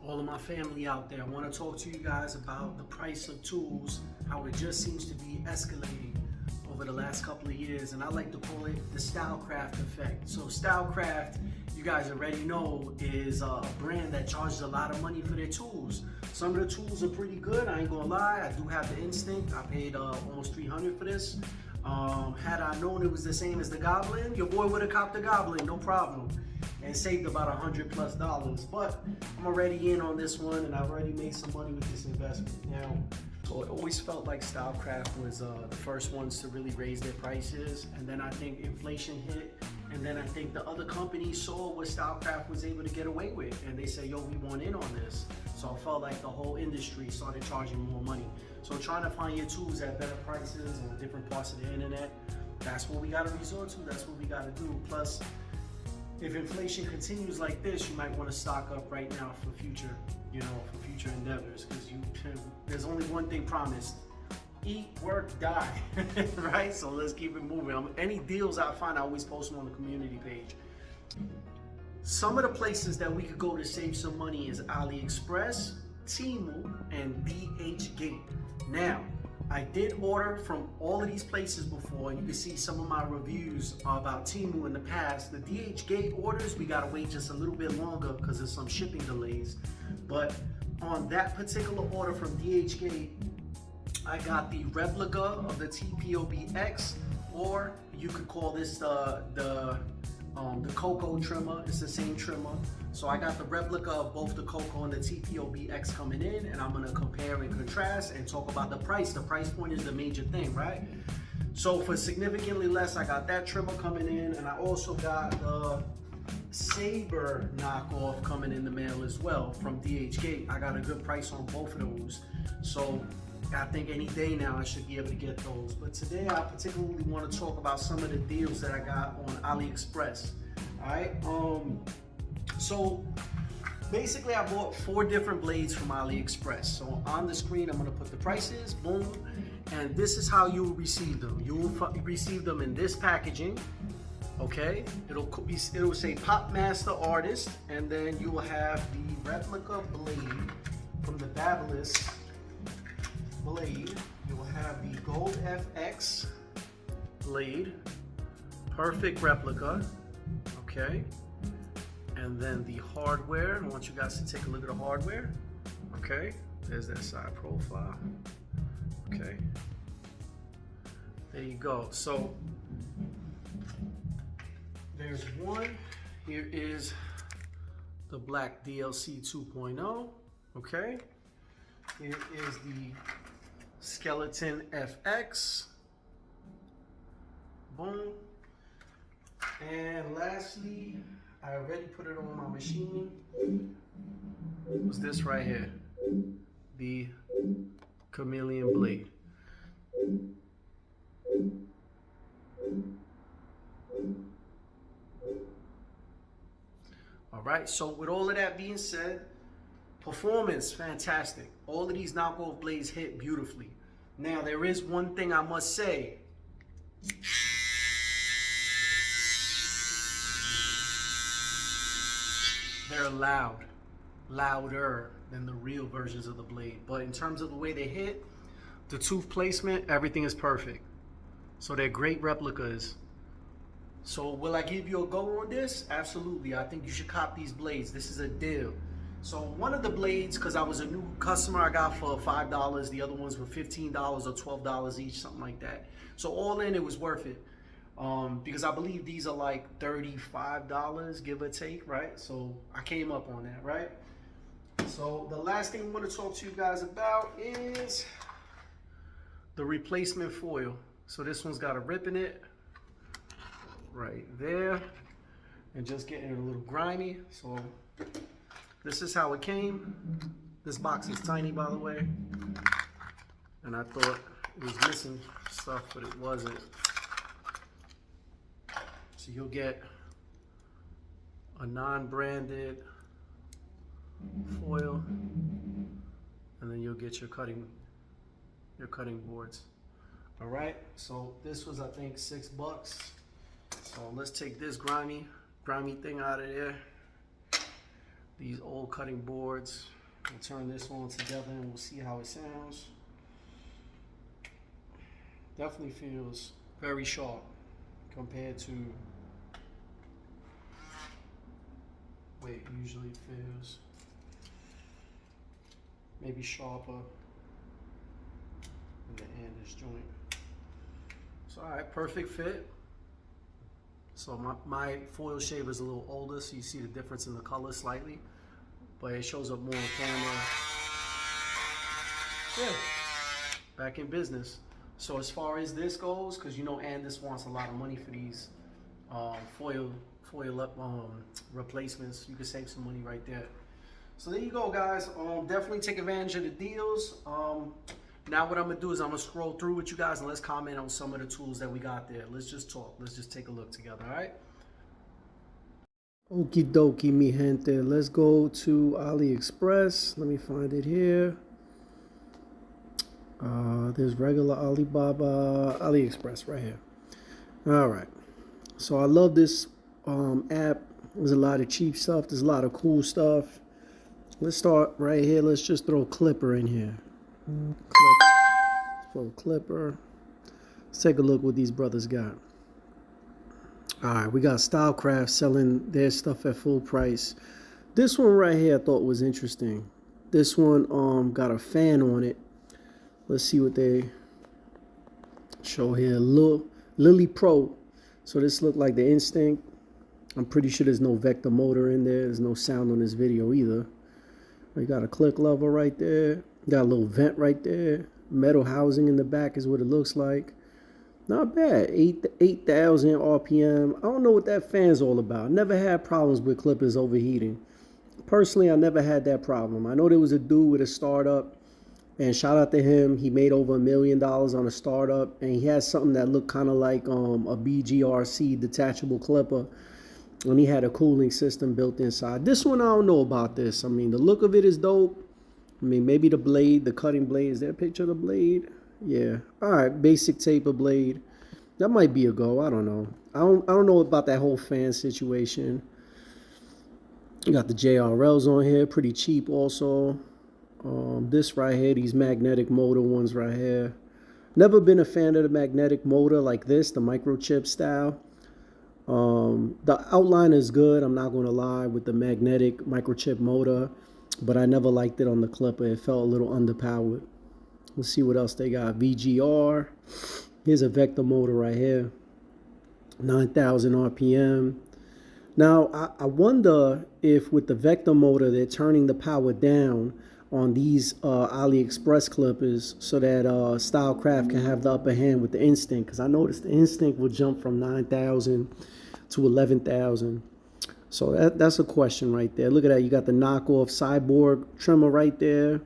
all of my family out there. I want to talk to you guys about the price of tools, how it just seems to be escalating over the last couple of years, and I like to call it the Stylecraft effect. So Stylecraft, you guys already know, is a brand that charges a lot of money for their tools. Some of the tools are pretty good, I ain't gonna lie. I do have the Instinct. I paid almost $300 for this. Had I known it was the same as the Goblin, your boy would have copped the Goblin, no problem, and saved about $100+. But I'm already in on this one, and I've already made some money with this investment. Now, so it always felt like Stylecraft was the first ones to really raise their prices, and then I think inflation hit, and then I think the other companies saw what Stylecraft was able to get away with, and they said, yo, we want in on this. So I felt like the whole industry started charging more money. So trying to find your tools at better prices on different parts of the internet, that's what we gotta resort to, that's what we gotta do. Plus, if inflation continues like this, you might want to stock up right now for future, for future endeavors, because there's only one thing promised: eat, work, die. Right? So let's keep it moving. Any deals I find, I always post them on the community page. Some of the places that we could go to save some money is AliExpress, Temu, and DHgate. Now, I did order from all of these places before, and you can see some of my reviews about Temu in the past. The DHgate orders, we gotta wait just a little bit longer because there's some shipping delays. But on that particular order from DHgate, I got the replica of the TPOBX, or you could call this the Coco trimmer. It's the same trimmer. So I got the replica of both the Coco and the TPOBX coming in, and I'm gonna compare and contrast and talk about the price. The price point is the major thing, right? So for significantly less, I got that trimmer coming in, and I also got the Saber knockoff coming in the mail as well from DHgate. I got a good price on both of those. So I think any day now I should be able to get those. But today I particularly want to talk about some of the deals that I got on AliExpress. All right. So basically I bought 4 different blades from AliExpress. So on the screen I'm going to put the prices, boom, and this is how you will receive them. You will receive them in this packaging. Okay, it'll say Pop Master Artist, and then you will have the replica blade from the Babyliss blade. You will have the goldfx blade, perfect replica. Okay, and then the hardware. I want you guys to take a look at the hardware. Okay, there's that side profile. Okay, there you go. So there's one. Here is the black DLC 2.0. Okay, here is the skeletonfx. Boom. And lastly, I already put it on my machine, was this right here, the chameleon blade. All right, so with all of that being said, performance, fantastic. All of these knockoff blades hit beautifully. Now, there is one thing I must say. They're loud, louder than the real versions of the blade. But in terms of the way they hit, the tooth placement, everything is perfect. So they're great replicas. So will I give you a go on this? Absolutely. I think you should cop these blades. This is a deal. So one of the blades, because I was a new customer, I got for $5. The other ones were $15 or $12 each, something like that. So all in, it was worth it. Because I believe these are like $35, give or take, right? So I came up on that, right? So the last thing I want to talk to you guys about is the replacement foil. So this one's got a rip in it right there, and just getting it a little grimy. So this is how it came. This box is tiny, by the way, and I thought it was missing stuff, but it wasn't. So you'll get a non-branded foil, and then you'll get your cutting boards. All right, so this was, I think, $6. So let's take this grimy thing out of there. these old cutting boards. We'll turn this one together and we'll see how it sounds. Definitely feels very sharp compared to way it usually feels. Maybe sharper in the Anders joint. So all right, perfect fit. So my foil shaver is a little older, so you see the difference in the color slightly, but it shows up more on camera. Yeah, back in business. So as far as this goes, because you know Anders wants a lot of money for these foil replacements, you can save some money right there. So there you go, guys. Definitely take advantage of the deals. Now what I'm gonna do is I'm gonna scroll through with you guys and let's comment on some of the tools that we got there. Let's just talk. Let's just take a look together, all right? Okie dokie, mi gente. Let's go to AliExpress. Let me find it here. There's regular Alibaba, AliExpress right here. All right. So I love this app. There's a lot of cheap stuff. There's a lot of cool stuff. Let's start right here. Let's just throw Clipper in here. Throw Clipper. Let's take a look what these brothers got. All right, we got Stylecraft selling their stuff at full price. This one right here I thought was interesting. This one got a fan on it. Let's see what they show here. Lily Pro. So this looked like the Instinct. I'm pretty sure there's no vector motor in there. There's no sound on this video either. We got a click lever right there. Got a little vent right there. Metal housing in the back is what it looks like. Not bad. 8,000 RPM. I don't know what that fan's all about. Never had problems with clippers overheating. Personally, I never had that problem. I know there was a dude with a startup, and shout out to him. He made over $1 million on a startup, and he had something that looked kind of like a BGRC detachable clipper, and he had a cooling system built inside. This one, I don't know about this. I mean, the look of it is dope. I mean, maybe the blade, the cutting blade. Is there a picture of the blade? Yeah. All right, basic taper blade. That might be a go. I don't know. I don't know about that whole fan situation. You got the JRLs on here, pretty cheap also. This right here, these magnetic motor ones right here. Never been a fan of the magnetic motor like this, the microchip style. The outline is good, I'm not going to lie, with the magnetic microchip motor, but I never liked it on the clipper. It felt a little underpowered. Let's see what else they got. VGR. Here's a vector motor right here. 9,000 RPM. Now, I wonder if with the vector motor, they're turning the power down on these AliExpress clippers so that Stylecraft can have the upper hand with the Instinct. Because I noticed the Instinct will jump from 9,000 to 11,000. So that's a question right there. Look at that. You got the knockoff Cyborg trimmer right there.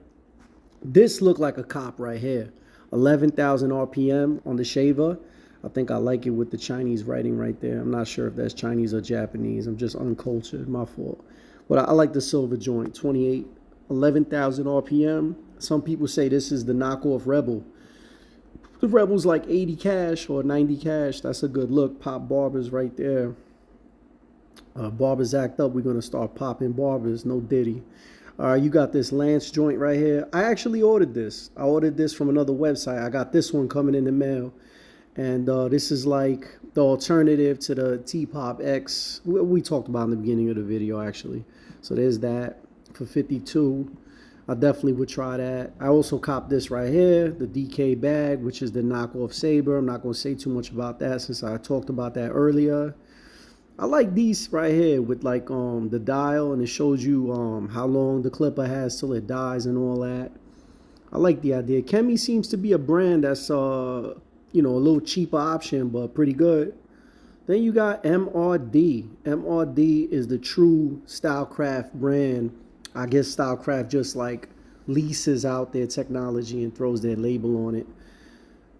This looked like a cop right here. 11,000 RPM on the shaver. I think I like it with the Chinese writing right there. I'm not sure if that's Chinese or Japanese. I'm just uncultured. My fault. But I like the silver joint. 28, 11,000 RPM. Some people say this is the knockoff Rebel. The Rebel's like 80 cash or 90 cash. That's a good look. Pop barbers right there. Barbers act up. We're going to start popping barbers. No Diddy. You got this Lance joint right here. I actually ordered this. I ordered this from another website. I got this one coming in the mail. And this is like the alternative to the T-Pop X. We talked about in the beginning of the video, actually. So there's that for 52. I definitely would try that. I also copped this right here, the DK bag, which is the knockoff Saber. I'm not going to say too much about that since I talked about that earlier. I like these right here with like the dial, and it shows you how long the clipper has till it dies and all that. I like the idea. Chemi seems to be a brand that's you know, a little cheaper option, but pretty good. Then you got MRD. MRD is the true Stylecraft brand. I guess Stylecraft just like leases out their technology and throws their label on it.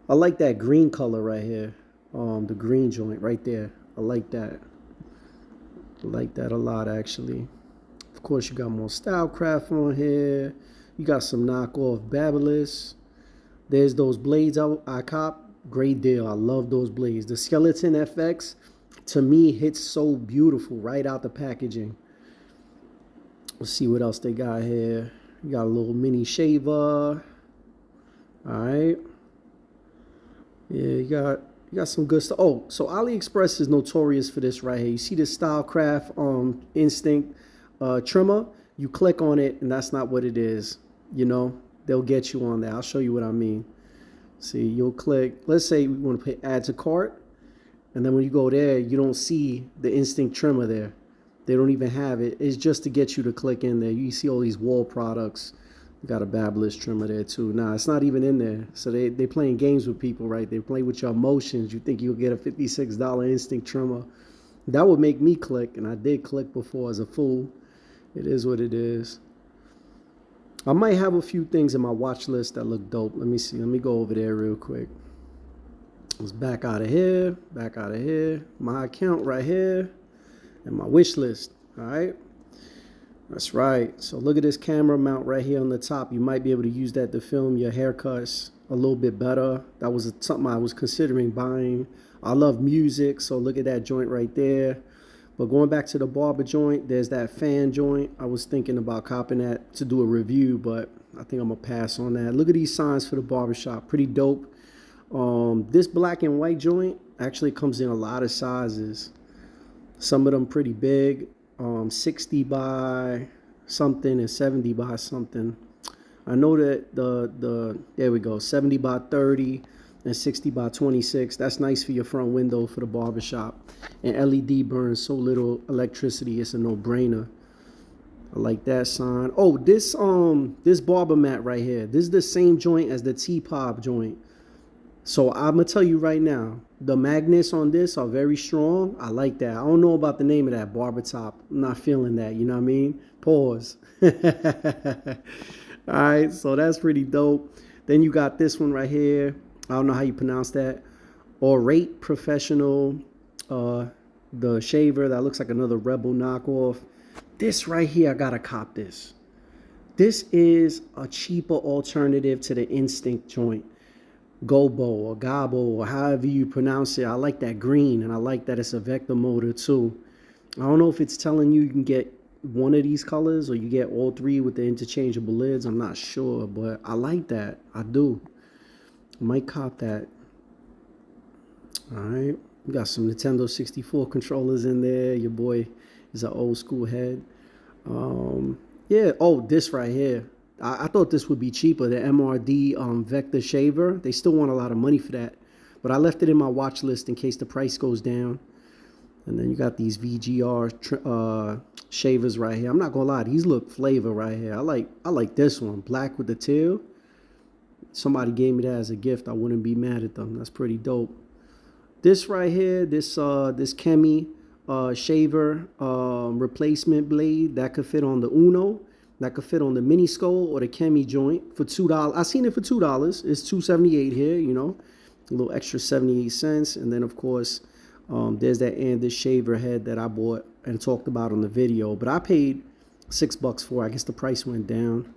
I like that green color right here. The green joint right there. I like that. I like that a lot, actually. Of course, you got more Stylecraft on here. You got some knockoff Babyliss. There's those blades I cop. Great deal. I love those blades. The skeletonfx, to me, hits so beautiful right out the packaging. Let's see what else they got here. You got a little mini shaver. All right. Yeah, you got some good stuff. Oh, so AliExpress is notorious for this right here. You see this Stylecraft Instinct trimmer? You click on it, and that's not what it is. You know, they'll get you on that. I'll show you what I mean. See, you'll click. Let's say we want to put add to cart, and then when you go there, you don't see the Instinct trimmer there. They don't even have it. It's just to get you to click in there. You see all these wall products. You got a Babyliss trimmer there too. Nah, it's not even in there. So they playing games with people, right? They play with your emotions. You think you'll get a $56 Instinct trimmer. That would make me click, and I did click before as a fool. It is what it is. I might have a few things in my watch list that look dope. Let me see. Let me go over there real quick. Let's back out of here. Back out of here. My account right here. And my wish list. All right. That's right. So look at this camera mount right here on the top. You might be able to use that to film your haircuts a little bit better. That was something I was considering buying. I love music, so look at that joint right there. But going back to the barber joint, there's that fan joint. I was thinking about copping that to do a review, but I think I'm gonna pass on that. Look at these signs for the barbershop. Pretty dope. This black and white joint actually comes in a lot of sizes. Some of them pretty big. 60 by something and 70 by something. I know that there we go, 70 by 30 and 60 by 26. That's nice for your front window for the barbershop. And LED burns so little electricity, it's a no-brainer. I like that sign. Oh, this barber mat right here. This is the same joint as the T-Pop joint. So I'm gonna tell you right now, the magnets on this are very strong. I like that. I don't know about the name of that, barber top. I'm not feeling that, you know what I mean? Pause. All right, so that's pretty dope. Then you got this one right here. I don't know how you pronounce that. Orate Professional, the shaver. That looks like another Rebel knockoff. This right here, I gotta cop this. This is a cheaper alternative to the Instinct joint. Gobo or Gabo or however you pronounce it. I like that green, and I like that it's a vector motor too. I don't know if it's telling you can get one of these colors or you get all three with the interchangeable lids. I'm not sure, but I like that. I do. I might cop that. All right. We got some Nintendo 64 controllers in there. Your boy is an old school head. Yeah. Oh, this right here. I thought this would be cheaper, the MRD Vector Shaver. They still want a lot of money for that. But I left it in my watch list in case the price goes down. And then you got these VGR shavers right here. I'm not going to lie, these look flavor right here. I like this one, black with the tail. Somebody gave me that as a gift. I wouldn't be mad at them. That's pretty dope. This right here, this Chemi shaver replacement blade, that could fit on the Uno. That could fit on the mini skull or the Chemi joint for $2. I seen it for $2. It's $2.78 here, you know, a little extra 78 cents. And then of course, there's that Anders shaver head that I bought and talked about on the video, but I paid $6 for. I guess the price went down.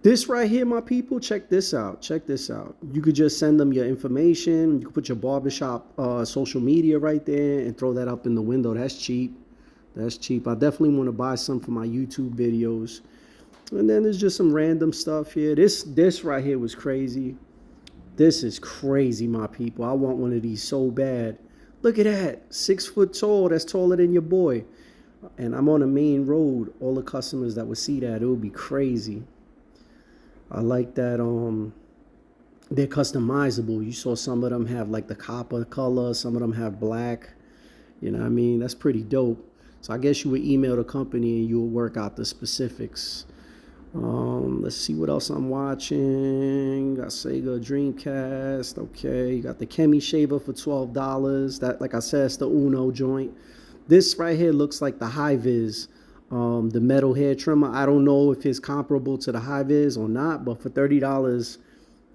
This right here, my people, check this out. Check this out. You could just send them your information. You could put your barbershop social media right there and throw that up in the window. That's cheap. That's cheap. I definitely want to buy some for my YouTube videos. And then there's just some random stuff here. This right here was crazy. This is crazy, my people. I want one of these so bad. Look at that. 6 foot tall. That's taller than your boy. And I'm on a main road. All the customers that would see that, it would be crazy. I like that they're customizable. You saw some of them have like the copper color. Some of them have black. You know what I mean? That's pretty dope. So I guess you would email the company and you would work out the specifics. Let's see what else I'm watching. Got Sega Dreamcast. Okay, you got the Chemi shaver for $12. That, like I said, it's the Uno joint. This right here looks like the High Vis, the metal hair trimmer. I don't know if it's comparable to the High Vis or not, but for $30,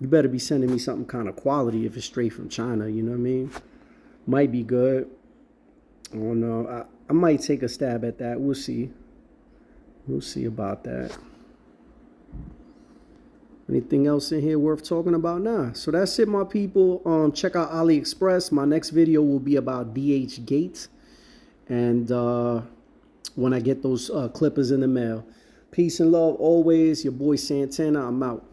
you better be sending me something kind of quality if it's straight from China. You know what I mean? Might be good. I don't know. I might take a stab at that. We'll see. We'll see about that. Anything else in here worth talking about? Nah. So that's it, my people. Check out AliExpress. My next video will be about DH Gate. And when I get those clippers in the mail. Peace and love always. Your boy Santana. I'm out.